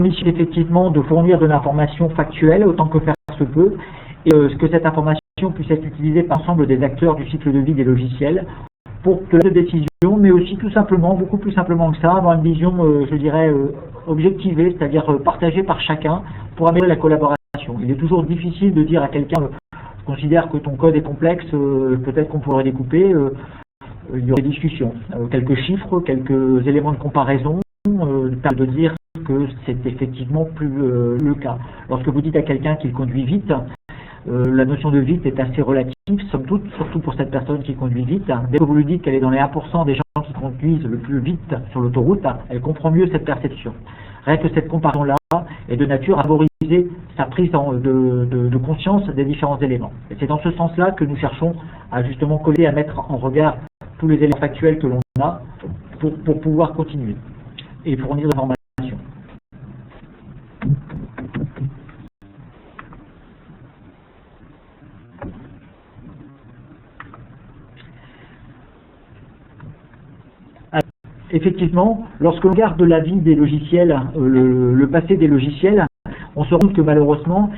mission effectivement de fournir de l'information factuelle autant que faire se peut, et que cette information puisse être utilisée par l'ensemble des acteurs du cycle de vie des logiciels pour que la décision, mais aussi tout simplement, beaucoup plus simplement que ça, avoir une vision, je dirais, objectivée, c'est-à-dire partagée par chacun pour améliorer la collaboration. Il est toujours difficile de dire à quelqu'un, je considère que ton code est complexe, peut-être qu'on pourrait découper, il y aurait des discussions, quelques chiffres, quelques éléments de comparaison, de dire que c'est effectivement plus le cas. Lorsque vous dites à quelqu'un qu'il conduit vite, la notion de vite est assez relative, somme toute, surtout pour cette personne qui conduit vite. Dès que vous lui dites qu'elle est dans les 1% des gens qui conduisent le plus vite sur l'autoroute, elle comprend mieux cette perception. Rien que cette comparaison-là est de nature à favoriser sa prise de conscience des différents éléments. Et c'est dans ce sens-là que nous cherchons à justement coller, à mettre en regard tous les éléments factuels que l'on a pour pouvoir continuer et fournir de l'information. Effectivement, lorsque l'on regarde la vie des logiciels, le passé des logiciels, on se rend compte que malheureusement,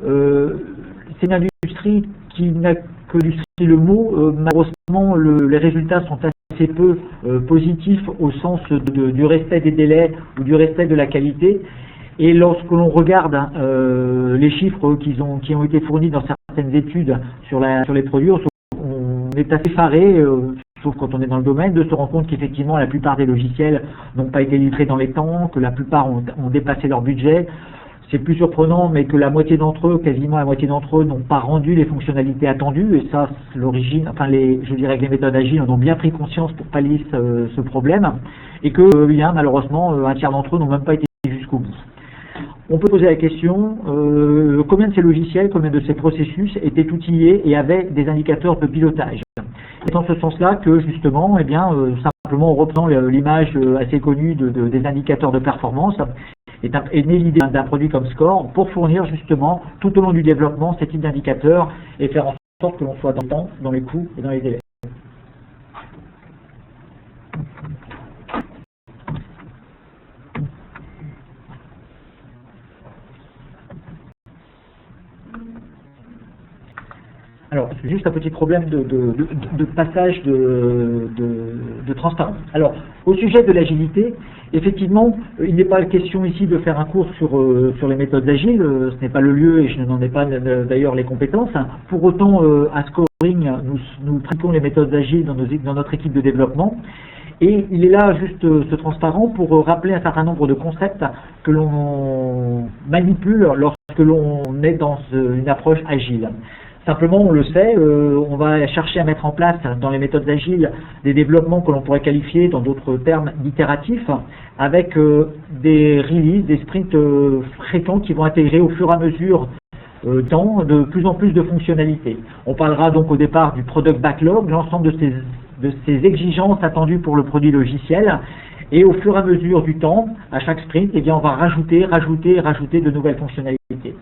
c'est une industrie qui n'a que le mot, malheureusement, les résultats sont assez peu positifs au sens du respect des délais ou du respect de la qualité. Et lorsque l'on regarde les chiffres qui ont été fournis dans certaines études sur les produits, on est assez effaré, sauf quand on est dans le domaine, de se rendre compte qu'effectivement la plupart des logiciels n'ont pas été livrés dans les temps, que la plupart ont dépassé leur budget. C'est plus surprenant, mais que la moitié d'entre eux, quasiment la moitié d'entre eux, n'ont pas rendu les fonctionnalités attendues. Et ça, l'origine, enfin, je dirais que les méthodes agiles en ont bien pris conscience pour pallier ce problème, et que, bien, malheureusement, un tiers d'entre eux n'ont même pas été jusqu'au bout. On peut poser la question, combien de ces logiciels, combien de ces processus étaient outillés et avaient des indicateurs de pilotage. C'est dans ce sens-là que, justement, eh bien, simplement, on reprend l'image assez connue des indicateurs de performance, est née l'idée d'un produit comme Score pour fournir, justement, tout au long du développement, ce type d'indicateurs et faire en sorte que l'on soit dans le temps, dans les coûts et dans les délais. Alors, c'est juste un petit problème de passage de transparence. Alors, au sujet de l'agilité, effectivement, il n'est pas question ici de faire un cours sur les méthodes agiles, ce n'est pas le lieu et je n'en ai pas d'ailleurs les compétences. Pour autant, à Scoring, nous pratiquons les méthodes agiles dans notre équipe de développement. Et il est là juste ce transparent pour rappeler un certain nombre de concepts que l'on manipule lorsque l'on est dans une approche agile. Simplement, on le sait, on va chercher à mettre en place dans les méthodes agiles des développements que l'on pourrait qualifier, dans d'autres termes, d'itératifs, avec des releases, des sprints fréquents qui vont intégrer au fur et à mesure de plus en plus de fonctionnalités. On parlera donc au départ du product backlog, l'ensemble de ces exigences attendues pour le produit logiciel, et au fur et à mesure du temps, à chaque sprint, eh bien, on va rajouter de nouvelles fonctionnalités.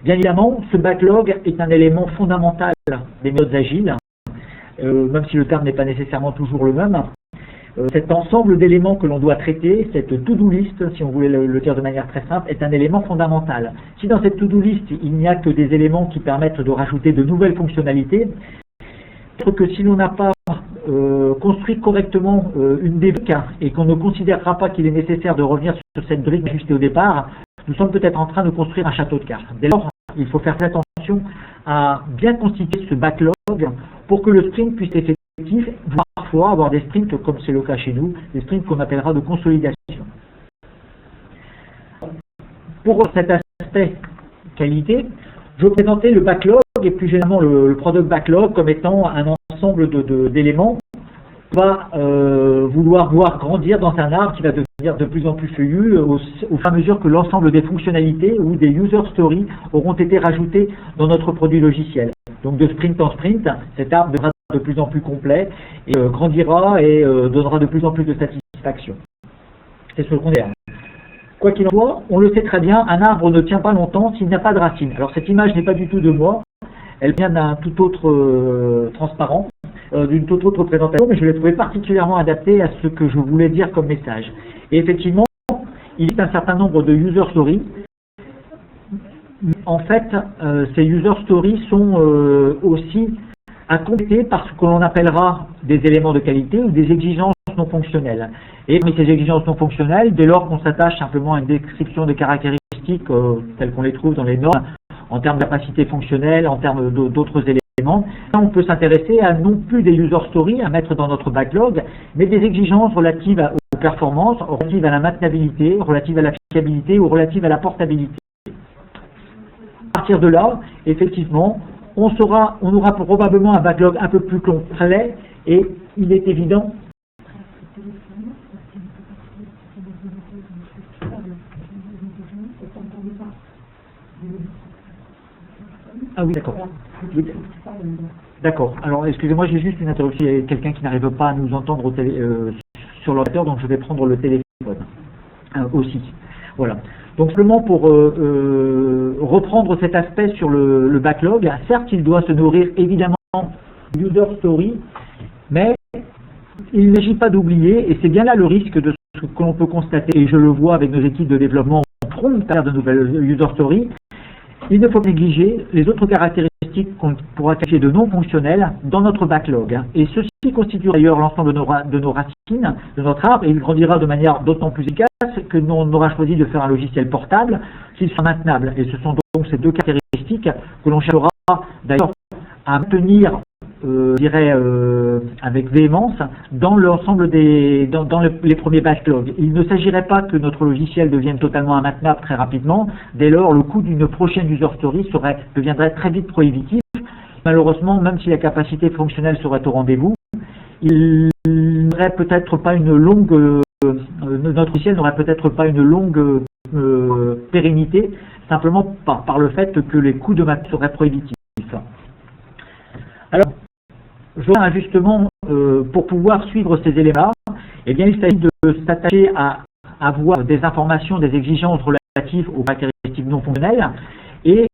Bien évidemment, ce backlog est un élément fondamental des méthodes agiles, même si le terme n'est pas nécessairement toujours le même. Cet ensemble d'éléments que l'on doit traiter, cette to-do list, si on voulait le dire de manière très simple, est un élément fondamental. Si dans cette to-do list, il n'y a que des éléments qui permettent de rajouter de nouvelles fonctionnalités, peut-être que si l'on n'a pas construit correctement une des briques et qu'on ne considérera pas qu'il est nécessaire de revenir sur cette brique ajustée au départ, nous sommes peut-être en train de construire un château de cartes. Dès lors, il faut faire attention à bien constituer ce backlog pour que le sprint puisse être effectif, voire parfois avoir des sprints, comme c'est le cas chez nous, des sprints qu'on appellera de consolidation. Pour cet aspect qualité, je vais présenter le backlog et plus généralement le product backlog comme étant un ensemble d'éléments qu'on va vouloir voir grandir dans un arbre qui va devenir de plus en plus feuillu au fur et à mesure que l'ensemble des fonctionnalités ou des user stories auront été rajoutées dans notre produit logiciel. Donc de sprint en sprint, cet arbre devra de plus en plus complet et grandira et donnera de plus en plus de satisfaction. C'est ce qu'on est. Quoi qu'il en soit, on le sait très bien, un arbre ne tient pas longtemps s'il n'a pas de racines. Alors cette image n'est pas du tout de moi, elle vient d'un tout autre transparent, d'une toute autre présentation, mais je l'ai trouvé particulièrement adaptée à ce que je voulais dire comme message. Et effectivement, il existe un certain nombre de user stories. En fait, ces user stories sont aussi à compléter par ce que l'on appellera des éléments de qualité ou des exigences non fonctionnelles. Et parmi ces exigences non fonctionnelles, dès lors qu'on s'attache simplement à une description des caractéristiques telles qu'on les trouve dans les normes, en termes de capacité fonctionnelle, en termes d'autres éléments, on peut s'intéresser à non plus des user stories à mettre dans notre backlog, mais des exigences relatives aux performances, relatives à la maintenabilité, relatives à la fiabilité ou relatives à la portabilité. À partir de là, effectivement, on aura probablement un backlog un peu plus complet et il est évident. Ah oui, d'accord. D'accord. Alors, excusez-moi, j'ai juste une interruption. Il y a quelqu'un qui n'arrive pas à nous entendre sur l'ordinateur, donc je vais prendre le téléphone aussi. Voilà. Donc, simplement pour reprendre cet aspect sur le backlog, certes, il doit se nourrir évidemment du user story, mais il ne s'agit pas d'oublier, et c'est bien là le risque de ce que l'on peut constater, et je le vois avec nos équipes de développement, on trompe à faire de nouvelles user stories. Il ne faut pas négliger les autres caractéristiques qu'on pourra qualifier de non fonctionnelles dans notre backlog. Et ceci constitue d'ailleurs l'ensemble de nos racines, de notre arbre, et il grandira de manière d'autant plus efficace que l'on aura choisi de faire un logiciel portable qui soit maintenable. Et ce sont donc ces deux caractéristiques que l'on cherchera d'ailleurs à maintenir, je dirais, avec véhémence dans l'ensemble dans les premiers backlogs. Il ne s'agirait pas que notre logiciel devienne totalement immaintenable très rapidement. Dès lors, le coût d'une prochaine user story deviendrait très vite prohibitif. Malheureusement, même si la capacité fonctionnelle serait au rendez-vous, il n'aurait peut-être pas une longue notre logiciel n'aurait peut-être pas une longue pérennité, simplement par le fait que les coûts de maths seraient prohibitifs. Alors, justement, pour pouvoir suivre ces éléments, eh bien, il s'agit de s'attacher à avoir des informations, des exigences relatives aux caractéristiques non fonctionnelles et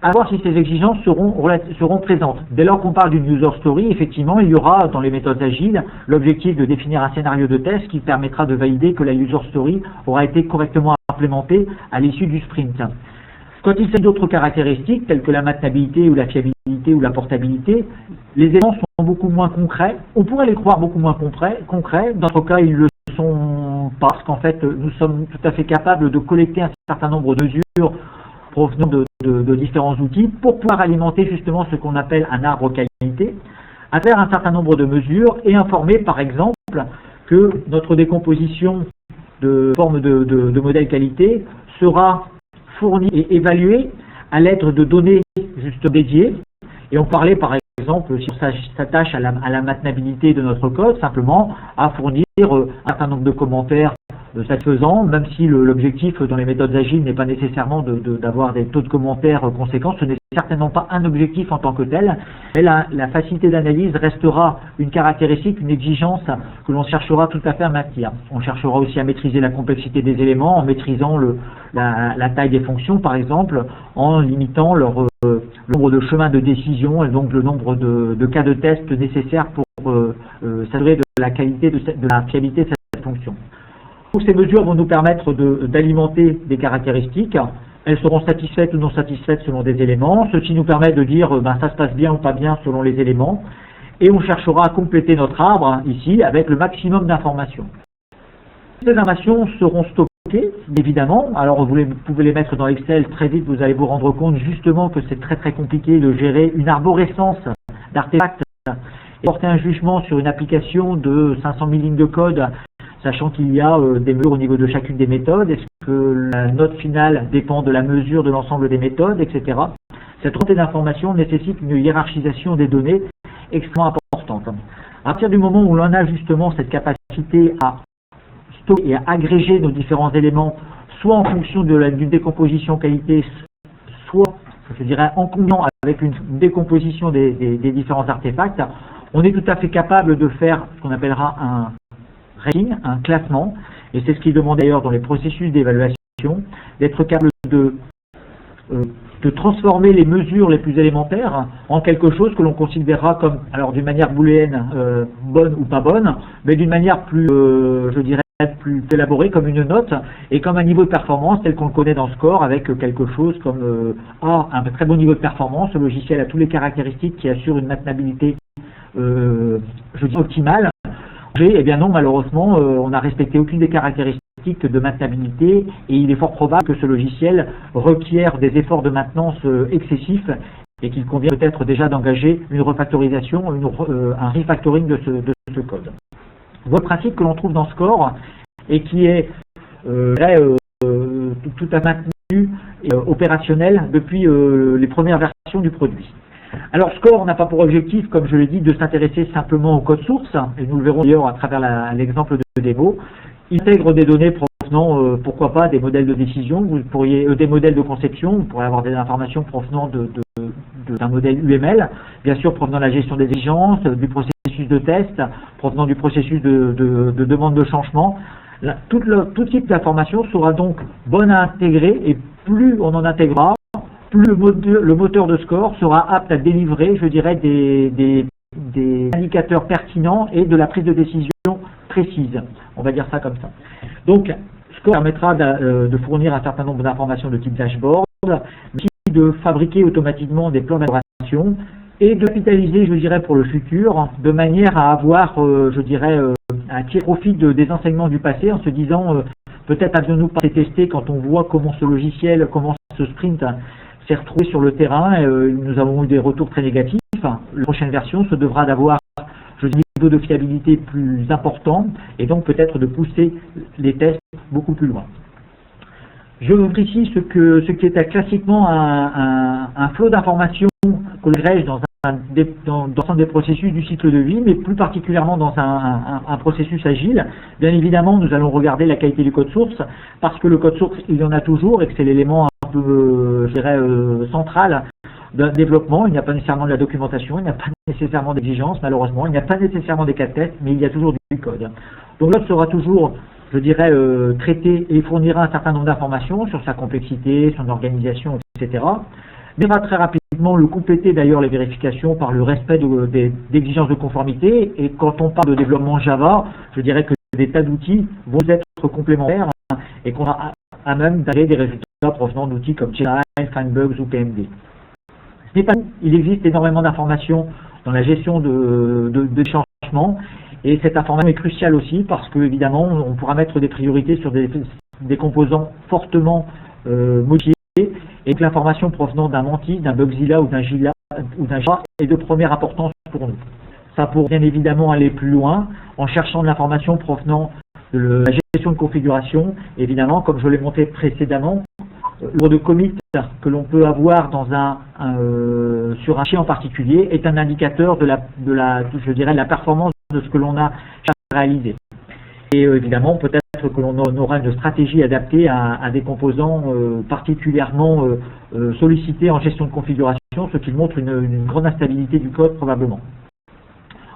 à voir si ces exigences seront présentes. Dès lors qu'on parle d'une user story, effectivement, il y aura dans les méthodes agiles l'objectif de définir un scénario de test qui permettra de valider que la user story aura été correctement implémentée à l'issue du sprint. Quand il s'agit d'autres caractéristiques, telles que la maintenabilité ou la fiabilité ou la portabilité, les éléments sont beaucoup moins concrets. On pourrait les croire beaucoup moins concrets. Dans notre cas, ils le sont pas, parce qu'en fait, nous sommes tout à fait capables de collecter un certain nombre de mesures provenant de différents outils pour pouvoir alimenter justement ce qu'on appelle un arbre qualité, à faire un certain nombre de mesures et informer par exemple que notre décomposition de forme de modèle qualité sera fournie et évaluée à l'aide de données juste dédiées. Et on parlait par exemple, si on s'attache à la maintenabilité de notre code, simplement à fournir un certain nombre de commentaires satisfaisant, même si l'objectif dans les méthodes agiles n'est pas nécessairement d'avoir des taux de commentaires conséquents, ce n'est certainement pas un objectif en tant que tel, mais la facilité d'analyse restera une caractéristique, une exigence que l'on cherchera tout à fait à maintenir. On cherchera aussi à maîtriser la complexité des éléments en maîtrisant la taille des fonctions par exemple, en limitant le nombre de chemins de décision et donc le nombre de cas de test nécessaires pour s'assurer de la qualité, de la fiabilité de cette fonction. Donc, ces mesures vont nous permettre d'alimenter des caractéristiques. Elles seront satisfaites ou non satisfaites selon des éléments. Ceci nous permet de dire ça se passe bien ou pas bien selon les éléments. Et on cherchera à compléter notre arbre ici avec le maximum d'informations. Ces informations seront stockées, évidemment. Alors vous pouvez les mettre dans Excel. Très vite, vous allez vous rendre compte justement que c'est très très compliqué de gérer une arborescence d'artefacts et porter un jugement sur une application de 500 000 lignes de code, sachant qu'il y a des mesures au niveau de chacune des méthodes. Est-ce que la note finale dépend de la mesure de l'ensemble des méthodes, etc. Cette remontée d'informations nécessite une hiérarchisation des données extrêmement importante. À partir du moment où l'on a justement cette capacité à stocker et à agréger nos différents éléments, soit en fonction d'une décomposition qualité, soit, je dirais, en combinant avec une décomposition des différents artefacts, on est tout à fait capable de faire ce qu'on appellera un ranking, un classement, et c'est ce qui demande d'ailleurs dans les processus d'évaluation, d'être capable de transformer les mesures les plus élémentaires en quelque chose que l'on considérera comme, alors d'une manière booléenne, bonne ou pas bonne, mais d'une manière plus, je dirais, être plus élaboré comme une note et comme un niveau de performance tel qu'on le connaît dans Score, avec quelque chose comme un très bon niveau de performance, le logiciel a toutes les caractéristiques qui assurent une maintenabilité je dis optimale. Eh bien non, malheureusement, on n'a respecté aucune des caractéristiques de maintenabilité et il est fort probable que ce logiciel requiert des efforts de maintenance excessifs et qu'il convient peut-être déjà d'engager une refactorisation, un refactoring de ce code. Voilà le principe que l'on trouve dans Score et qui est tout à maintenu et opérationnel depuis les premières versions du produit. Alors Score n'a pas pour objectif, comme je l'ai dit, de s'intéresser simplement au code source, et nous le verrons d'ailleurs à travers l'exemple de démo. Il intègre des données provenant, pourquoi pas, des modèles de décision, vous pourriez, des modèles de conception, vous pourriez avoir des informations provenant d'un modèle UML, bien sûr provenant de la gestion des exigences, du processus de test, provenant du processus de demande de changement. Tout type d'information sera donc bonne à intégrer, et plus on en intégrera, plus le moteur de Score sera apte à délivrer, je dirais, des indicateurs pertinents et de la prise de décision précise. On va dire ça comme ça. Donc, Score permettra de fournir un certain nombre d'informations de type dashboard, de fabriquer automatiquement des plans d'amélioration et de capitaliser, je dirais, pour le futur, de manière à avoir, je dirais, un tiers profit des enseignements du passé, en se disant, peut-être avions-nous pas été testé quand on voit comment ce logiciel, comment ce sprint s'est retrouvé sur le terrain, nous avons eu des retours très négatifs. La prochaine version se devra d'avoir un niveau de fiabilité plus important et donc peut-être de pousser les tests beaucoup plus loin. Je vous montre ici ce qui est classiquement un flot d'informations qu'on agrège dans l'ensemble des processus du cycle de vie, mais plus particulièrement dans un processus agile. Bien évidemment, nous allons regarder la qualité du code source, parce que le code source, il y en a toujours, et que c'est l'élément un peu, je dirais, central d'un développement. Il n'y a pas nécessairement de la documentation, il n'y a pas nécessairement d'exigences, malheureusement, il n'y a pas nécessairement des cas de test, mais il y a toujours du code. Donc là, sera toujours, je dirais, traité et fournira un certain nombre d'informations sur sa complexité, son organisation, etc. Mais va très rapidement le compléter d'ailleurs les vérifications par le respect d'exigences de conformité. Et quand on parle de développement Java, je dirais que des tas d'outils vont être complémentaires et qu'on a à même d'aller des résultats provenant d'outils comme Jira, Firebugs ou PMD. Ce n'est pas tout. Il existe énormément d'informations dans la gestion de changements. Et cette information est cruciale aussi parce que, évidemment, on pourra mettre des priorités sur des composants fortement modifiés et que l'information provenant d'un Mantis, d'un Bugzilla ou d'un Jira est de première importance pour nous. Ça pourrait bien évidemment aller plus loin en cherchant de l'information provenant de la gestion de configuration. Évidemment, comme je l'ai montré précédemment, le nombre de commits que l'on peut avoir dans sur un fichier en particulier est un indicateur je dirais, de la performance de ce que l'on a réalisé. Et évidemment, peut-être que l'on aura une stratégie adaptée à des composants particulièrement sollicités en gestion de configuration, ce qui montre une grande instabilité du code probablement.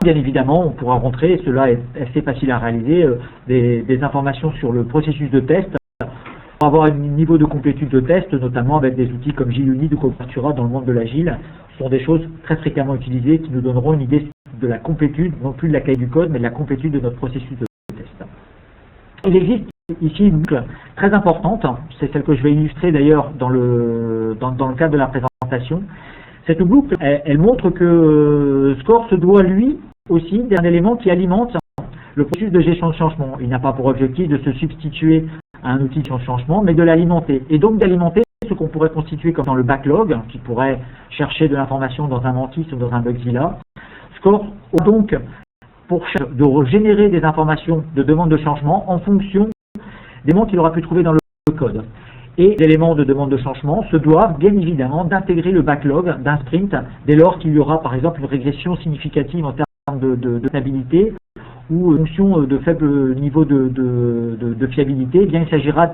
Bien évidemment, on pourra rentrer, et cela est assez facile à réaliser, des informations sur le processus de test, pour avoir un niveau de complétude de test, notamment avec des outils comme JUnit ou Cooperatura dans le monde de l'agile. Ce sont des choses très fréquemment utilisées qui nous donneront une idée de la complétude, non plus de la qualité du code, mais de la complétude de notre processus de test. Il existe ici une boucle très importante, c'est celle que je vais illustrer d'ailleurs dans le cadre de la présentation. Cette boucle, elle montre que Score se doit lui aussi d'un élément qui alimente le processus de gestion de changement. Il n'a pas pour objectif de se substituer à un outil de changement, mais de l'alimenter. Et donc d'alimenter ce qu'on pourrait constituer comme dans le backlog, qui pourrait chercher de l'information dans un Mantis ou dans un Bugzilla. Score donc pour générer des informations de demande de changement en fonction des éléments qu'il aura pu trouver dans le code. Et les éléments de demande de changement se doivent bien évidemment d'intégrer le backlog d'un sprint dès lors qu'il y aura par exemple une régression significative en termes de stabilité ou une fonction de faible niveau de fiabilité. Eh bien, il s'agira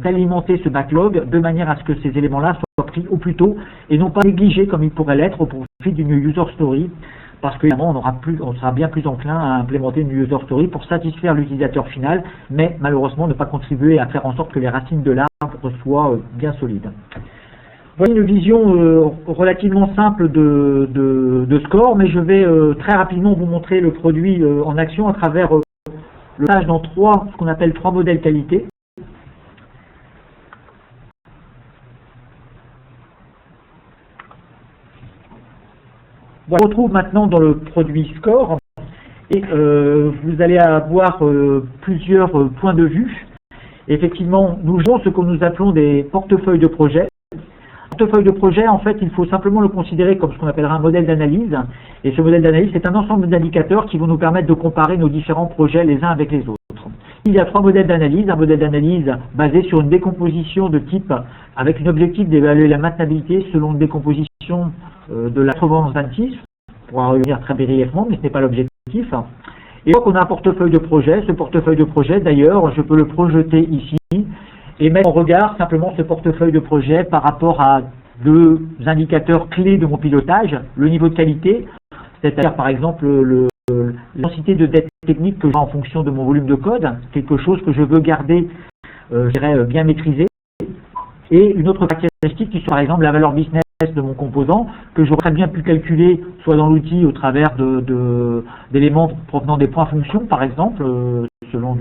d'alimenter ce backlog de manière à ce que ces éléments-là soient pris au plus tôt et non pas négligés comme ils pourraient l'être au profit d'une user story. Parce qu'évidemment, on sera bien plus enclin à implémenter une user story pour satisfaire l'utilisateur final, mais malheureusement ne pas contribuer à faire en sorte que les racines de l'arbre soient bien solides. Voilà une vision relativement simple de Score, mais je vais très rapidement vous montrer le produit en action à travers le passage dans ce qu'on appelle trois modèles qualité. Bon, on retrouve maintenant dans le produit score et vous allez avoir plusieurs points de vue. Effectivement, nous jouons ce que nous appelons des portefeuilles de projet. Portefeuille de projet, en fait, il faut simplement le considérer comme ce qu'on appellera un modèle d'analyse. Et ce modèle d'analyse, c'est un ensemble d'indicateurs qui vont nous permettre de comparer nos différents projets les uns avec les autres. Il y a trois modèles d'analyse. Un modèle d'analyse basé sur une décomposition de type avec un objectif d'évaluer la maintenabilité selon une décomposition de la performance d'un titre. On pourra revenir très brièvement, mais ce n'est pas l'objectif. Et donc, on a un portefeuille de projet. Ce portefeuille de projet, d'ailleurs, je peux le projeter ici et mettre en regard simplement ce portefeuille de projet par rapport à deux indicateurs clés de mon pilotage, le niveau de qualité, c'est-à-dire par exemple l'intensité de dette technique que j'ai en fonction de mon volume de code, quelque chose que je veux garder, je dirais, bien maîtrisé, et une autre caractéristique qui soit par exemple la valeur business de mon composant, que j'aurais bien pu calculer soit dans l'outil au travers d'éléments provenant des points fonctions, par exemple, selon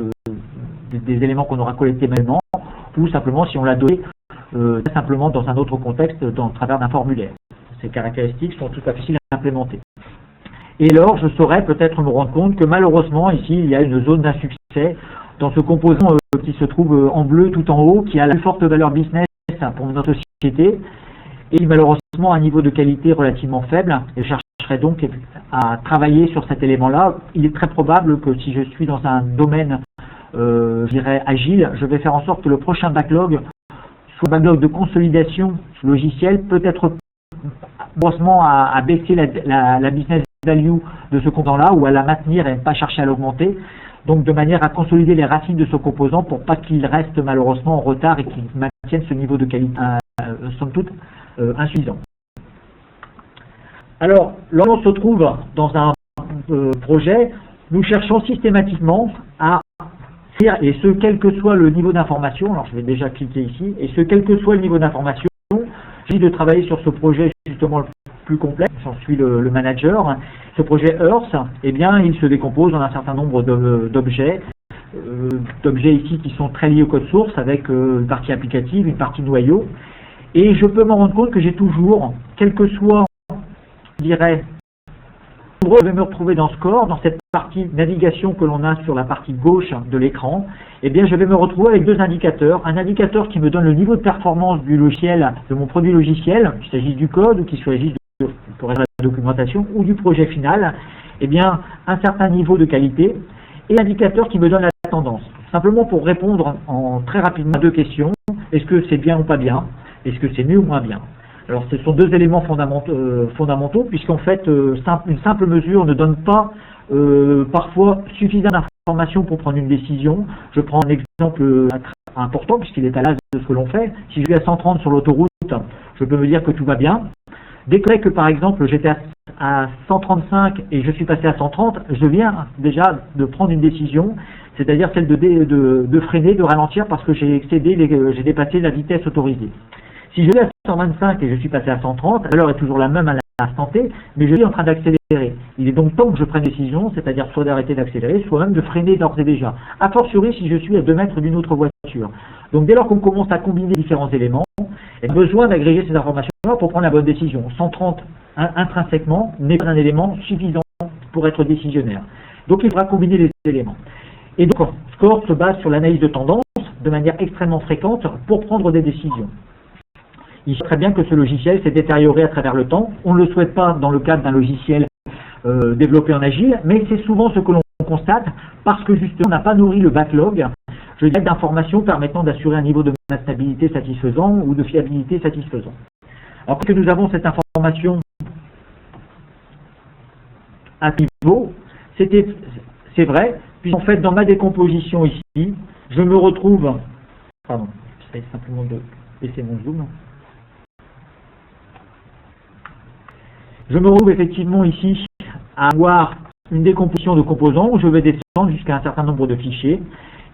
des éléments qu'on aura collectés manuellement, ou simplement si on l'a donné simplement dans un autre contexte, dans le travers d'un formulaire. Ces caractéristiques sont tout à fait faciles à implémenter. Et alors, je saurais peut-être me rendre compte que malheureusement, ici, il y a une zone d'insuccès dans ce composant qui se trouve en bleu tout en haut, qui a la plus forte valeur business pour notre société, et malheureusement un niveau de qualité relativement faible. Et je chercherai donc à travailler sur cet élément-là. Il est très probable que si je suis dans un domaine, je dirais, agile, je vais faire en sorte que le prochain backlog soit un backlog de consolidation logicielle, peut-être heureusement à baisser la business value de ce composant-là ou à la maintenir et ne pas chercher à l'augmenter. Donc de manière à consolider les racines de ce composant pour pas qu'il reste malheureusement en retard et qu'il maintienne ce niveau de qualité somme toute insuffisant. Alors, lorsqu'on se trouve dans un projet, nous cherchons systématiquement à faire, et ce quel que soit le niveau d'information, alors je vais déjà cliquer ici, et ce quel que soit le niveau d'information, j'ai de travailler sur ce projet justement le plus complexe, j'en suis le manager. Ce projet Earth, eh bien, il se décompose en un certain nombre d'objets, ici qui sont très liés au code source avec une partie applicative, une partie noyau, et je peux me rendre compte que j'ai toujours, quel que soit, je dirais, je vais me retrouver dans Score, dans cette partie navigation que l'on a sur la partie gauche de l'écran, eh bien, je vais me retrouver avec deux indicateurs. Un indicateur qui me donne le niveau de performance du logiciel, de mon produit logiciel, qu'il s'agisse du code ou qu'il s'agisse de la documentation ou du projet final, eh bien, un certain niveau de qualité, et l'indicateur qui me donne la tendance. Simplement pour répondre très rapidement à deux questions, est-ce que c'est bien ou pas bien? Est-ce que c'est mieux ou moins bien? Alors, ce sont deux éléments fondamentaux puisqu'en fait, une simple mesure ne donne pas parfois suffisamment d'informations pour prendre une décision. Je prends un exemple important puisqu'il est à l'âge de ce que l'on fait. Si je suis à 130 sur l'autoroute, je peux me dire que tout va bien. Dès que, par exemple, j'étais à 135 et je suis passé à 130, je viens déjà de prendre une décision, c'est-à-dire celle de freiner, de ralentir parce que j'ai dépassé la vitesse autorisée. Si je vais à 125 et je suis passé à 130, la valeur est toujours la même à l'instant T, mais je suis en train d'accélérer. Il est donc temps que je prenne une décision, c'est-à-dire soit d'arrêter d'accélérer, soit même de freiner d'ores et déjà. A fortiori si je suis à 2 mètres d'une autre voiture. Donc dès lors qu'on commence à combiner différents éléments, il y a besoin d'agréger ces informations-là pour prendre la bonne décision. 130 intrinsèquement n'est pas un élément suffisant pour être décisionnaire. Donc il faudra combiner les éléments. Et donc Score se base sur l'analyse de tendance de manière extrêmement fréquente pour prendre des décisions. Il sait très bien que ce logiciel s'est détérioré à travers le temps. On ne le souhaite pas dans le cadre d'un logiciel développé en agile, mais c'est souvent ce que l'on constate parce que justement on n'a pas nourri le backlog, je dirais, d'informations permettant d'assurer un niveau de maintenabilité satisfaisant ou de fiabilité satisfaisant. Alors que nous avons cette information à niveau, c'est vrai, puis en fait dans ma décomposition ici, je me retrouve, pardon, j'essaie simplement de baisser mon zoom. Je me retrouve effectivement ici à avoir une décomposition de composants où je vais descendre jusqu'à un certain nombre de fichiers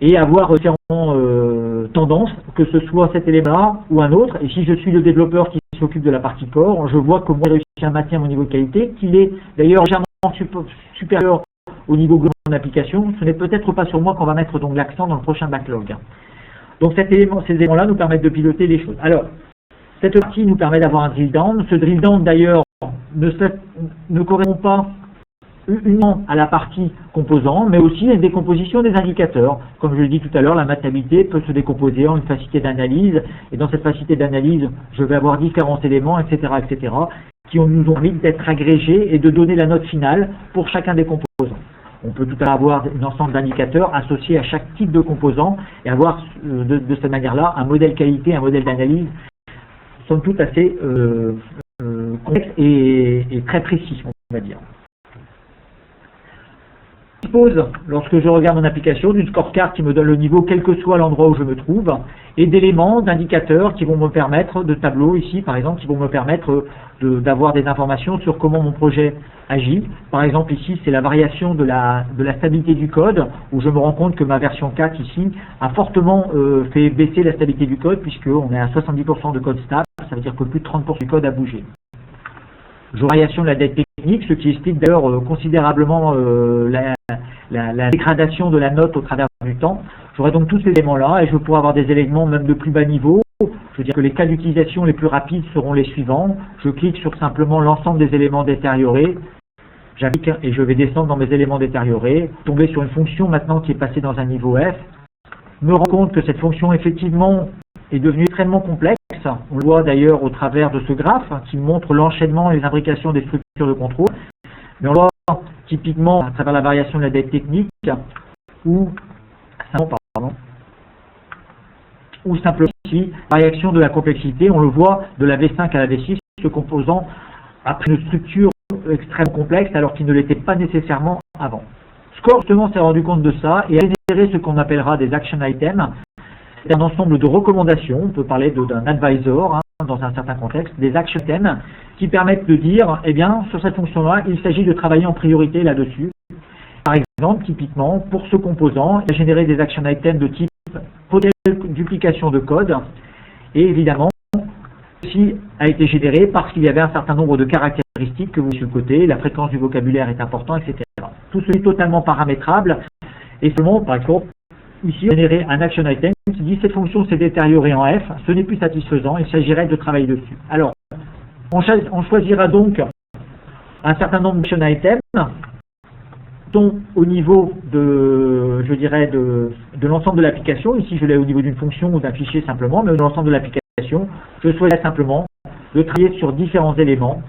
et avoir différentes tendances, que ce soit cet élément-là ou un autre. Et si je suis le développeur qui s'occupe de la partie core, je vois que moi j'ai réussi à maintenir mon niveau de qualité, qu'il est d'ailleurs légèrement supérieur au niveau global mon application, ce n'est peut-être pas sur moi qu'on va mettre donc l'accent dans le prochain backlog. Donc ces éléments-là nous permettent de piloter les choses. Alors, cette partie nous permet d'avoir un drill down. Ce drill down d'ailleurs ne correspond pas uniquement à la partie composant, mais aussi à une décomposition des indicateurs. Comme je l'ai dit tout à l'heure, la maintenabilité peut se décomposer en une facilité d'analyse, et dans cette facilité d'analyse, je vais avoir différents éléments, etc., qui nous ont permis d'être agrégés et de donner la note finale pour chacun des composants. On peut tout à l'heure avoir un ensemble d'indicateurs associés à chaque type de composant et avoir de cette manière-là un modèle qualité, un modèle d'analyse, somme toute assez complexe et très précis, on va dire. Je dispose, lorsque je regarde mon application, d'une scorecard qui me donne le niveau quel que soit l'endroit où je me trouve, et d'éléments, d'indicateurs qui vont me permettre, de tableaux ici par exemple, qui vont me permettre d'avoir des informations sur comment mon projet agit. Par exemple ici c'est la variation de la stabilité du code, où je me rends compte que ma version 4 ici a fortement fait baisser la stabilité du code, puisqu'on est à 70% de code stable, ça veut dire que plus de 30% du code a bougé. Variation de la dette technique, ce qui explique d'ailleurs considérablement la dégradation de la note au travers du temps. J'aurai donc tous ces éléments-là et je pourrai avoir des éléments même de plus bas niveau. Je veux dire que les cas d'utilisation les plus rapides seront les suivants. Je clique sur simplement l'ensemble des éléments détériorés. J'applique et je vais descendre dans mes éléments détériorés, tomber sur une fonction maintenant qui est passée dans un niveau F, me rends compte que cette fonction effectivement est devenue extrêmement complexe. On le voit d'ailleurs au travers de ce graphe qui montre l'enchaînement et les imbrications des structures de contrôle. Mais on le voit typiquement à travers la variation de la dette technique ou simplement ici, variation de la complexité. On le voit de la V5 à la V6, ce composant a pris une structure extrêmement complexe alors qu'il ne l'était pas nécessairement avant. Score justement s'est rendu compte de ça et a généré ce qu'on appellera des action items. C'est un ensemble de recommandations, on peut parler d'un advisor dans un certain contexte, des action items qui permettent de dire, eh bien, sur cette fonction-là, il s'agit de travailler en priorité là-dessus. Par exemple, typiquement, pour ce composant, il a généré des action items de type duplication de code, et évidemment, ceci a été généré parce qu'il y avait un certain nombre de caractéristiques que vous voyez sur le côté, la fréquence du vocabulaire est importante, etc. Tout ceci est totalement paramétrable, et seulement, par exemple, ici, on générer un action item qui dit cette fonction s'est détériorée en F, ce n'est plus satisfaisant, il s'agirait de travailler dessus. Alors, on choisira donc un certain nombre d'action items, dont au niveau de, je dirais, de l'ensemble de l'application, ici je l'ai au niveau d'une fonction ou d'un fichier simplement, mais de l'ensemble de l'application, je souhaiterais simplement de travailler sur différents éléments,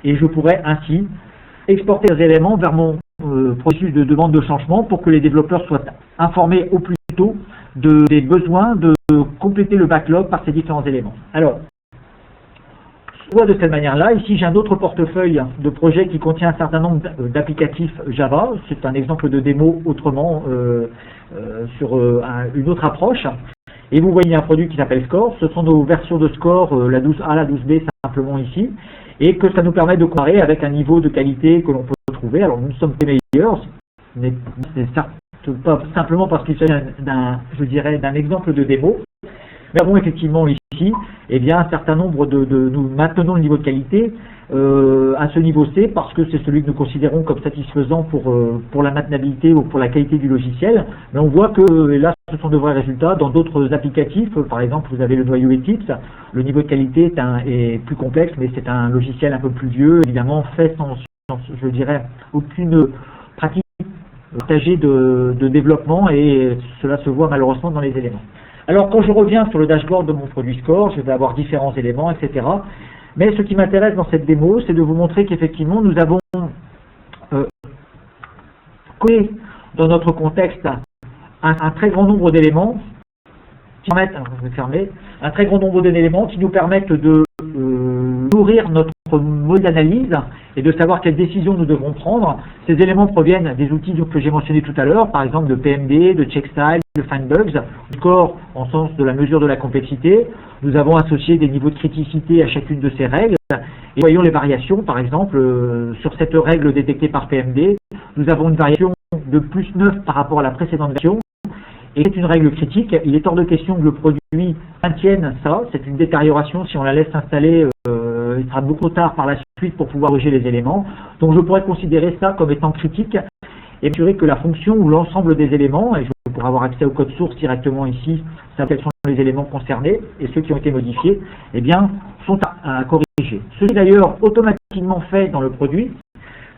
et je pourrais ainsi exporter les éléments vers mon processus de demande de changement pour que les développeurs soient informés au plus tôt des besoins de compléter le backlog par ces différents éléments. Alors, soit de cette manière-là, ici j'ai un autre portefeuille de projets qui contient un certain nombre d'applicatifs Java. C'est un exemple de démo autrement sur une autre approche. Et vous voyez un produit qui s'appelle Score. Ce sont nos versions de Score, la 12A, la 12B simplement ici. Et que ça nous permet de comparer avec un niveau de qualité que l'on peut trouver. Alors nous sommes les meilleurs, c'est certes pas simplement parce qu'il s'agit je dirais, d'un exemple de démo. Mais avons effectivement ici, eh bien, un certain nombre nous maintenons le niveau de qualité à ce niveau C parce que c'est celui que nous considérons comme satisfaisant pour la maintenabilité ou pour la qualité du logiciel. Mais on voit que, et là, ce sont de vrais résultats. Dans d'autres applicatifs, par exemple, vous avez le noyau Eclipse, le niveau de qualité est plus complexe, mais c'est un logiciel un peu plus vieux, évidemment fait sans je dirais, aucune pratique partagée de développement, et cela se voit malheureusement dans les éléments. Alors, quand je reviens sur le dashboard de mon produit Score, je vais avoir différents éléments, etc. Mais ce qui m'intéresse dans cette démo, c'est de vous montrer qu'effectivement, nous avons collé dans notre contexte un très grand nombre d'éléments qui permettent, je vais fermer, un très grand nombre d'éléments qui nous permettent de nourrir notre mode d'analyse et de savoir quelles décisions nous devons prendre. Ces éléments proviennent des outils que j'ai mentionnés tout à l'heure, par exemple de PMD, de CheckStyle, de FindBugs, Score en sens de la mesure de la complexité. Nous avons associé des niveaux de criticité à chacune de ces règles. Et voyons les variations, par exemple, sur cette règle détectée par PMD, nous avons une variation de plus 9 par rapport à la précédente version. Et c'est une règle critique. Il est hors de question que le produit maintienne ça. C'est une détérioration. Si on la laisse s'installer, il sera beaucoup trop tard par la suite pour pouvoir corriger les éléments. Donc je pourrais considérer ça comme étant critique. et assurer que la fonction ou l'ensemble des éléments, et je pourrais avoir accès au code source directement ici, savoir quels sont les éléments concernés et ceux qui ont été modifiés, eh bien, sont à corriger. Ceci d'ailleurs automatiquement fait dans le produit,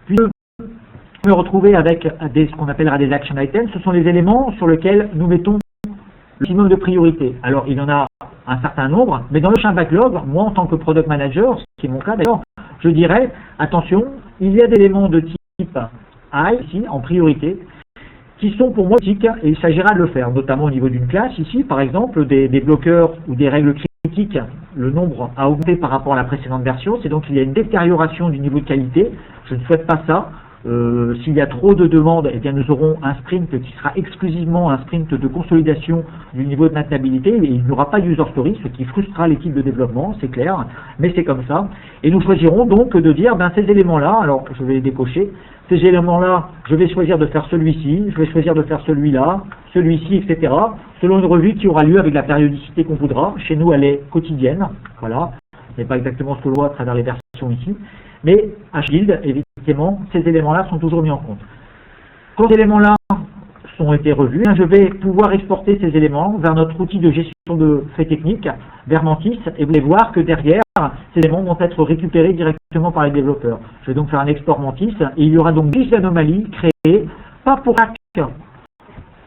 puis on peut retrouver avec ce qu'on appellera des action items. Ce sont les éléments sur lesquels nous mettons le maximum de priorité. Alors, il y en a un certain nombre, mais dans le champ backlog, moi, en tant que product manager, ce qui est mon cas d'ailleurs, je dirais, attention, il y a des éléments de type I, ici, en priorité, qui sont pour moi critiques, et il s'agira de le faire, notamment au niveau d'une classe, ici, par exemple, des bloqueurs ou des règles critiques, le nombre a augmenté par rapport à la précédente version, c'est donc qu'il y a une détérioration du niveau de qualité, je ne souhaite pas ça. S'il y a trop de demandes, eh bien nous aurons un sprint qui sera exclusivement un sprint de consolidation du niveau de maintenabilité et il n'y aura pas de user story, ce qui frustrera l'équipe de développement, c'est clair, mais c'est comme ça. Et nous choisirons donc de dire, ben, ces éléments-là, alors je vais les décocher, ces éléments-là, je vais choisir de faire celui-ci, je vais choisir de faire celui-là, celui-ci, etc., selon une revue qui aura lieu avec la périodicité qu'on voudra. Chez nous, elle est quotidienne, voilà, ce n'est pas exactement ce que l'on voit à travers les versions ici. Mais à Shield, évidemment, ces éléments-là sont toujours mis en compte. Quand ces éléments-là ont été revus, je vais pouvoir exporter ces éléments vers notre outil de gestion de faits techniques, vers Mantis, et vous allez voir que derrière, ces éléments vont être récupérés directement par les développeurs. Je vais donc faire un export Mantis, et il y aura donc 10 anomalies créées, pas pour chaque.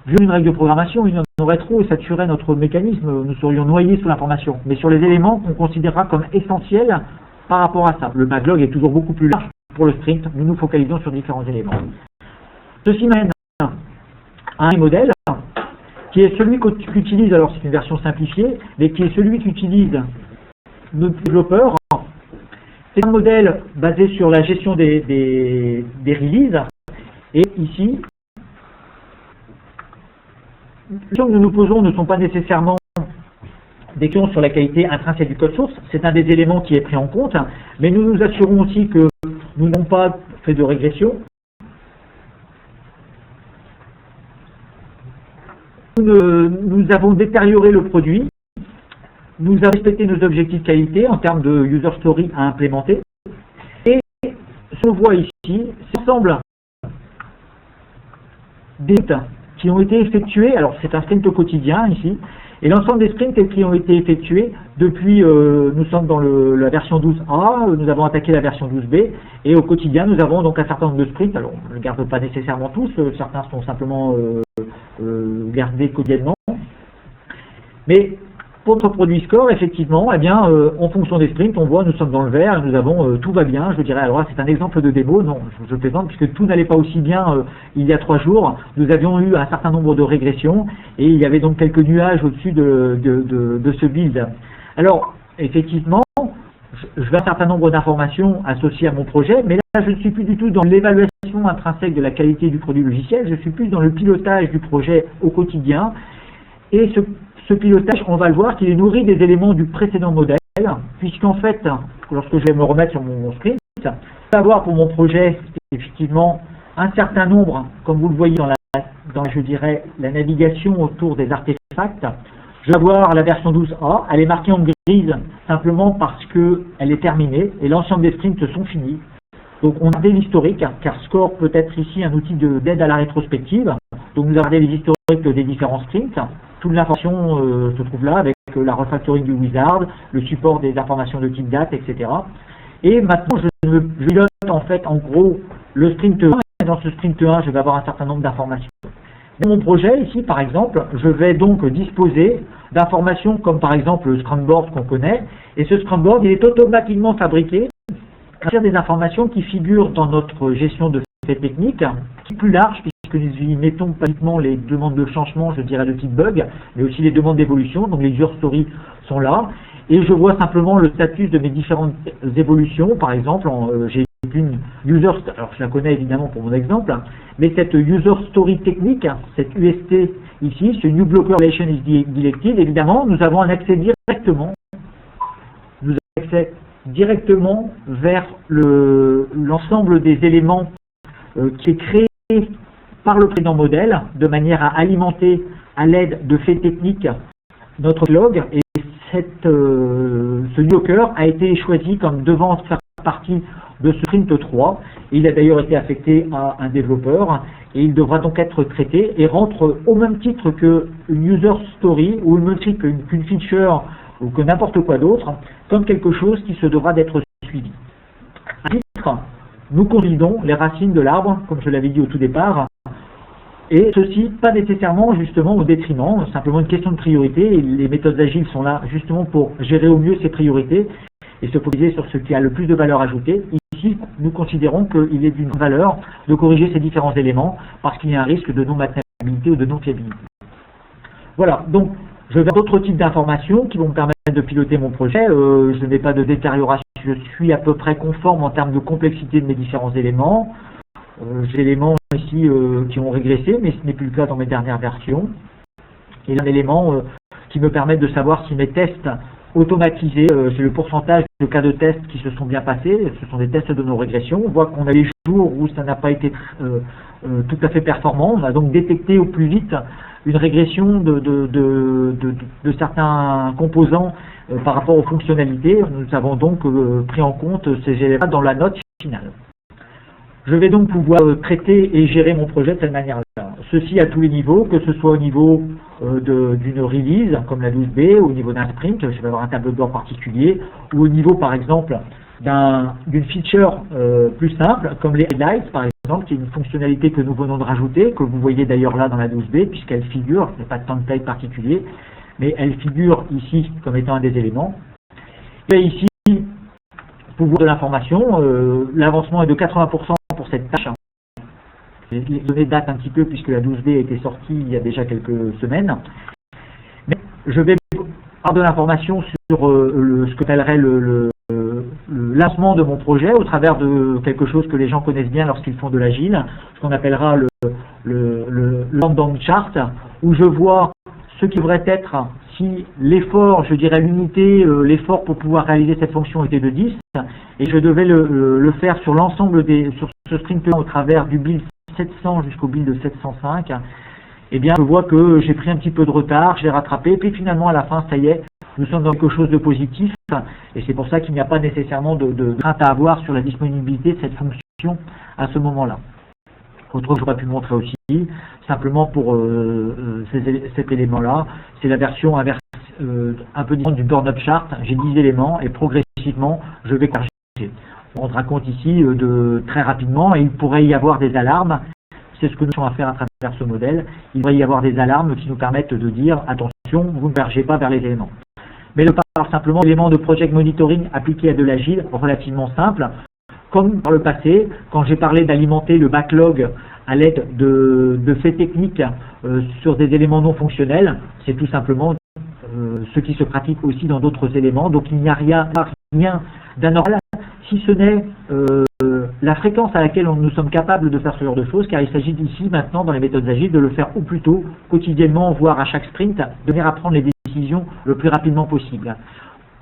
Vu une règle de programmation, il y en aurait trop et ça tuerait notre mécanisme, nous serions noyés sous l'information. Mais sur les éléments qu'on considérera comme essentiels, par rapport à ça. Le backlog est toujours beaucoup plus large pour le sprint, nous nous focalisons sur différents éléments. Ceci mène à un modèle qui est celui qu'utilise, alors c'est une version simplifiée, mais qui est celui qu'utilise nos développeurs. C'est un modèle basé sur la gestion des releases, et ici, les questions que nous nous posons ne sont pas nécessairement des questions sur la qualité intrinsèque du code source, c'est un des éléments qui est pris en compte, mais nous nous assurons aussi que nous n'avons pas fait de régression. Nous avons détérioré le produit, nous avons respecté nos objectifs qualité en termes de user story à implémenter, et ce qu'on voit ici, c'est l'ensemble des sprints qui ont été effectués, alors c'est un sprint au quotidien ici, et l'ensemble des sprints qui ont été effectués depuis, nous sommes dans la version 12A, nous avons attaqué la version 12B, et au quotidien nous avons donc un certain nombre de sprints, alors on ne garde pas nécessairement tous, certains sont simplement gardés quotidiennement, mais pour notre produit score, effectivement, eh bien, en fonction des sprints, on voit, nous sommes dans le vert, nous avons tout va bien, je dirais, alors là c'est un exemple de démo, non, je plaisante, puisque tout n'allait pas aussi bien il y a 3 jours, nous avions eu un certain nombre de régressions, et il y avait donc quelques nuages au-dessus de ce build. Alors, effectivement, je vais un certain nombre d'informations associées à mon projet, mais là je ne suis plus du tout dans l'évaluation intrinsèque de la qualité du produit logiciel, je suis plus dans le pilotage du projet au quotidien, et ce pilotage, on va le voir, qu'il est nourri des éléments du précédent modèle, puisqu'en fait, lorsque je vais me remettre sur mon sprint, je vais avoir pour mon projet, effectivement, un certain nombre, comme vous le voyez je dirais, la navigation autour des artefacts. Je vais avoir la version 12A, elle est marquée en grise, simplement parce qu'elle est terminée, et l'ensemble des sprints sont finis. Donc on a gardé l'historique, car Score peut être ici un outil d'aide à la rétrospective. Donc nous avons gardé les historiques des différents sprints. Toute l'information se trouve là, avec la refactoring du wizard, le support des informations de type date, etc. Et maintenant, je pilote en fait, en gros, le sprint 1, et dans ce sprint 1, je vais avoir un certain nombre d'informations. Dans mon projet, ici, par exemple, je vais donc disposer d'informations comme, par exemple, le Scrum Board qu'on connaît, et ce Scrum Board, il est automatiquement fabriqué à partir des informations qui figurent dans notre gestion de faits techniques, qui est plus large, puisque nous y mettons pas uniquement les demandes de changement, je dirais de type bug, mais aussi les demandes d'évolution, donc les user stories sont là, et je vois simplement le status de mes différentes évolutions. Par exemple, j'ai une user, alors je la connais évidemment pour mon exemple, mais cette user story technique, cette UST ici, ce New Blocker Relation is Deleted, évidemment, nous avons un accès directement vers l'ensemble des éléments qui est créé par le précédent modèle, de manière à alimenter à l'aide de faits techniques notre log, et ce New Blocker a été choisi comme devant faire partie de ce sprint 3. Il a d'ailleurs été affecté à un développeur et il devra donc être traité et rentre au même titre qu'une user story ou au même titre qu'une feature ou que n'importe quoi d'autre, comme quelque chose qui se devra d'être suivi. À titre, nous consolidons les racines de l'arbre, comme je l'avais dit au tout départ, et ceci pas nécessairement justement au détriment, simplement une question de priorité, et les méthodes agiles sont là justement pour gérer au mieux ces priorités et se focaliser sur ce qui a le plus de valeur ajoutée. Ici, nous considérons qu'il est d'une valeur de corriger ces différents éléments parce qu'il y a un risque de non-maintenabilité ou de non-fiabilité. Voilà, donc je vais d'autres types d'informations qui vont me permettre de piloter mon projet. Je n'ai pas de détérioration, je suis à peu près conforme en termes de complexité de mes différents éléments. J'ai des éléments ici qui ont régressé, mais ce n'est plus le cas dans mes dernières versions. Et un élément qui me permet de savoir si mes tests automatisés, j'ai le pourcentage de cas de tests qui se sont bien passés, ce sont des tests de nos régressions. On voit qu'on a des jours où ça n'a pas été tout à fait performant. On a donc détecté au plus vite une régression de certains composants par rapport aux fonctionnalités. Nous avons donc pris en compte ces éléments dans la note finale. Je vais donc pouvoir traiter et gérer mon projet de cette manière-là. Ceci à tous les niveaux, que ce soit au niveau d'une release, comme la 12B, au niveau d'un sprint, je vais avoir un tableau de bord particulier, ou au niveau, par exemple, d'une feature plus simple, comme les highlights, par exemple, qui est une fonctionnalité que nous venons de rajouter, que vous voyez d'ailleurs là dans la 12B, puisqu'elle figure, il n'y a pas de template particulier, mais elle figure ici comme étant un des éléments. Et ici, pouvoir de l'information, l'avancement est de 80% pour cette tâche. Les données datent un petit peu puisque la 12B a été sortie il y a déjà quelques semaines. Mais je vais avoir de l'information sur ce que j'appellerais le lancement de mon projet au travers de quelque chose que les gens connaissent bien lorsqu'ils font de l'agile, ce qu'on appellera le Lambda chart, où je vois ce qui devrait être si l'effort, je dirais l'unité, l'effort pour pouvoir réaliser cette fonction était de 10, et je devais le faire sur l'ensemble sur ce sprint-là au travers du build 700 jusqu'au build 705, eh bien je vois que j'ai pris un petit peu de retard, j'ai rattrapé, puis finalement à la fin, ça y est, nous sommes dans quelque chose de positif, et c'est pour ça qu'il n'y a pas nécessairement de crainte à avoir sur la disponibilité de cette fonction à ce moment-là. Autre chose que j'aurais pu montrer aussi, simplement pour cet élément-là, c'est la version inverse, un peu différente du burn-up chart. J'ai 10 éléments et progressivement, je vais corriger. On rendra compte ici très rapidement, et il pourrait y avoir des alarmes. C'est ce que nous sommes à faire à travers ce modèle. Il pourrait y avoir des alarmes qui nous permettent de dire attention, vous ne vergez pas vers les éléments. Mais le parle simplement d'éléments de project monitoring appliqués à de l'agile relativement simple. Comme par le passé, quand j'ai parlé d'alimenter le backlog à l'aide de faits techniques sur des éléments non fonctionnels, c'est tout simplement ce qui se pratique aussi dans d'autres éléments. Donc il n'y a rien d'anormal, si ce n'est la fréquence à laquelle nous sommes capables de faire ce genre de choses, car il s'agit ici maintenant dans les méthodes agiles de le faire au plus tôt, quotidiennement, voire à chaque sprint, de venir à prendre les décisions le plus rapidement possible.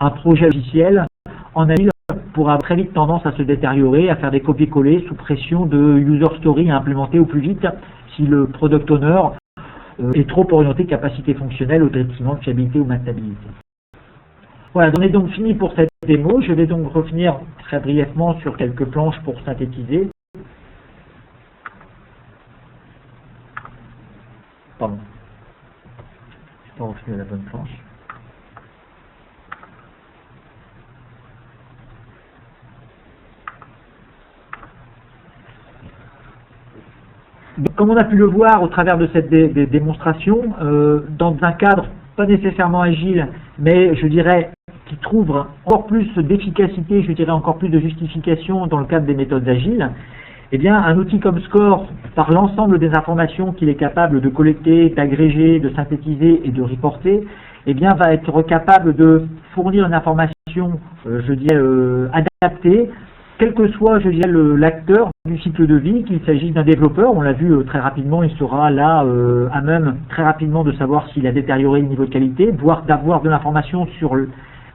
Un projet logiciel en agile pourra très vite tendance à se détériorer, à faire des copier-coller sous pression de user story à implémenter au plus vite si le product owner est trop orienté capacité fonctionnelle au détriment de fiabilité ou maintenabilité. Voilà, on est donc fini pour cette démo. Je vais donc revenir très brièvement sur quelques planches pour synthétiser. Pardon. Je vais revenir à la bonne planche. Donc, comme on a pu le voir au travers de cette démonstration, dans un cadre pas nécessairement agile, mais je dirais qui trouve encore plus d'efficacité, je dirais encore plus de justification dans le cadre des méthodes agiles, eh bien un outil comme Score, par l'ensemble des informations qu'il est capable de collecter, d'agréger, de synthétiser et de reporter, eh bien va être capable de fournir une information, je dirais, adaptée, quel que soit, je dirais, l'acteur du cycle de vie, qu'il s'agisse d'un développeur, on l'a vu très rapidement, il sera là à même très rapidement de savoir s'il a détérioré le niveau de qualité, voire d'avoir de l'information sur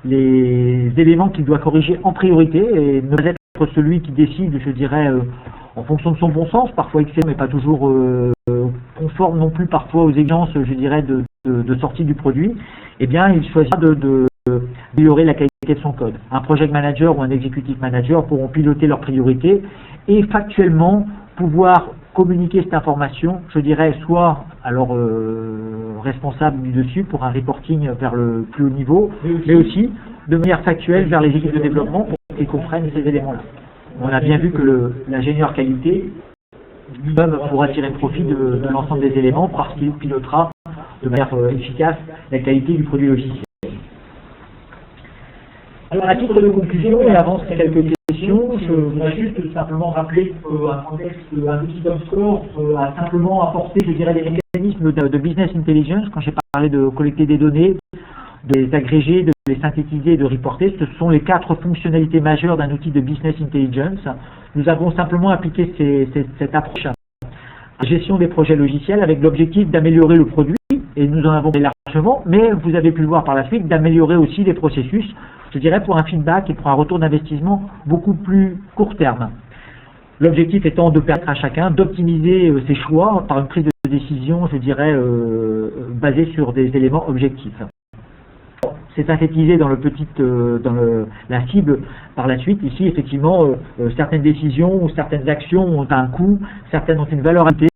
les éléments qu'il doit corriger en priorité et ne pas être celui qui décide, je dirais, en fonction de son bon sens, parfois excellent mais pas toujours conforme non plus parfois aux exigences, je dirais, de sortie du produit. Eh bien, il choisira d'améliorer la qualité de son code. Un project manager ou un executive manager pourront piloter leurs priorités et factuellement pouvoir communiquer cette information, je dirais, soit à leur responsable du dessus pour un reporting vers le plus haut niveau, mais aussi de manière factuelle vers les équipes de développement pour qu'ils comprennent ces éléments-là. On a bien vu que l'ingénieur qualité lui-même pourra tirer profit de l'ensemble des éléments parce qu'il pilotera de manière efficace la qualité du produit logiciel. Alors, à titre de conclusion, et avant quelques questions, je voudrais juste simplement rappeler qu'un contexte, un outil comme SCORE a simplement apporté, je dirais, des mécanismes de business intelligence. Quand j'ai parlé de collecter des données, de les agréger, de les synthétiser et de reporter, ce sont les 4 fonctionnalités majeures d'un outil de business intelligence. Nous avons simplement appliqué cette approche à la gestion des projets logiciels avec l'objectif d'améliorer le produit, et nous en avons largement, mais vous avez pu le voir par la suite, d'améliorer aussi les processus, je dirais pour un feedback et pour un retour d'investissement beaucoup plus court terme. L'objectif étant de permettre à chacun d'optimiser ses choix par une prise de décision, je dirais, basée sur des éléments objectifs. C'est synthétisé dans la cible par la suite. Ici, effectivement, certaines décisions ou certaines actions ont un coût, certaines ont une valeur ajoutée.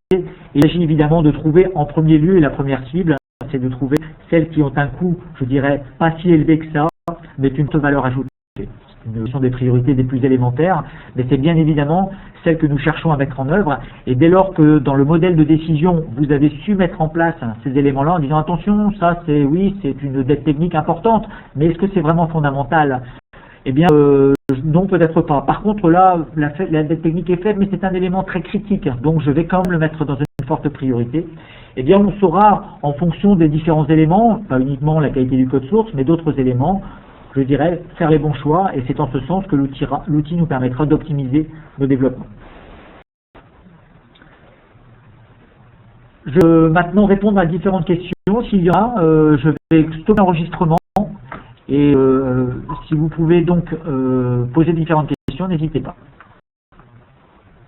Il s'agit évidemment de trouver en premier lieu, et la première cible, c'est de trouver celles qui ont un coût, je dirais, pas si élevé que ça, mais une valeur ajoutée. C'est une question des priorités des plus élémentaires, mais c'est bien évidemment celle que nous cherchons à mettre en œuvre. Et dès lors que dans le modèle de décision, vous avez su mettre en place ces éléments-là en disant attention, ça c'est oui, c'est une dette technique importante, mais est-ce que c'est vraiment fondamental? Eh bien, non, peut-être pas. Par contre, là, la dette technique est faible, mais c'est un élément très critique, donc je vais quand même le mettre dans une forte priorité. Eh bien, on saura, en fonction des différents éléments, pas uniquement la qualité du code source, mais d'autres éléments, je dirais, faire les bons choix, et c'est en ce sens que l'outil nous permettra d'optimiser nos développements. Je vais maintenant répondre à différentes questions. S'il y en a, je vais stopper l'enregistrement, et si vous pouvez donc poser différentes questions, n'hésitez pas.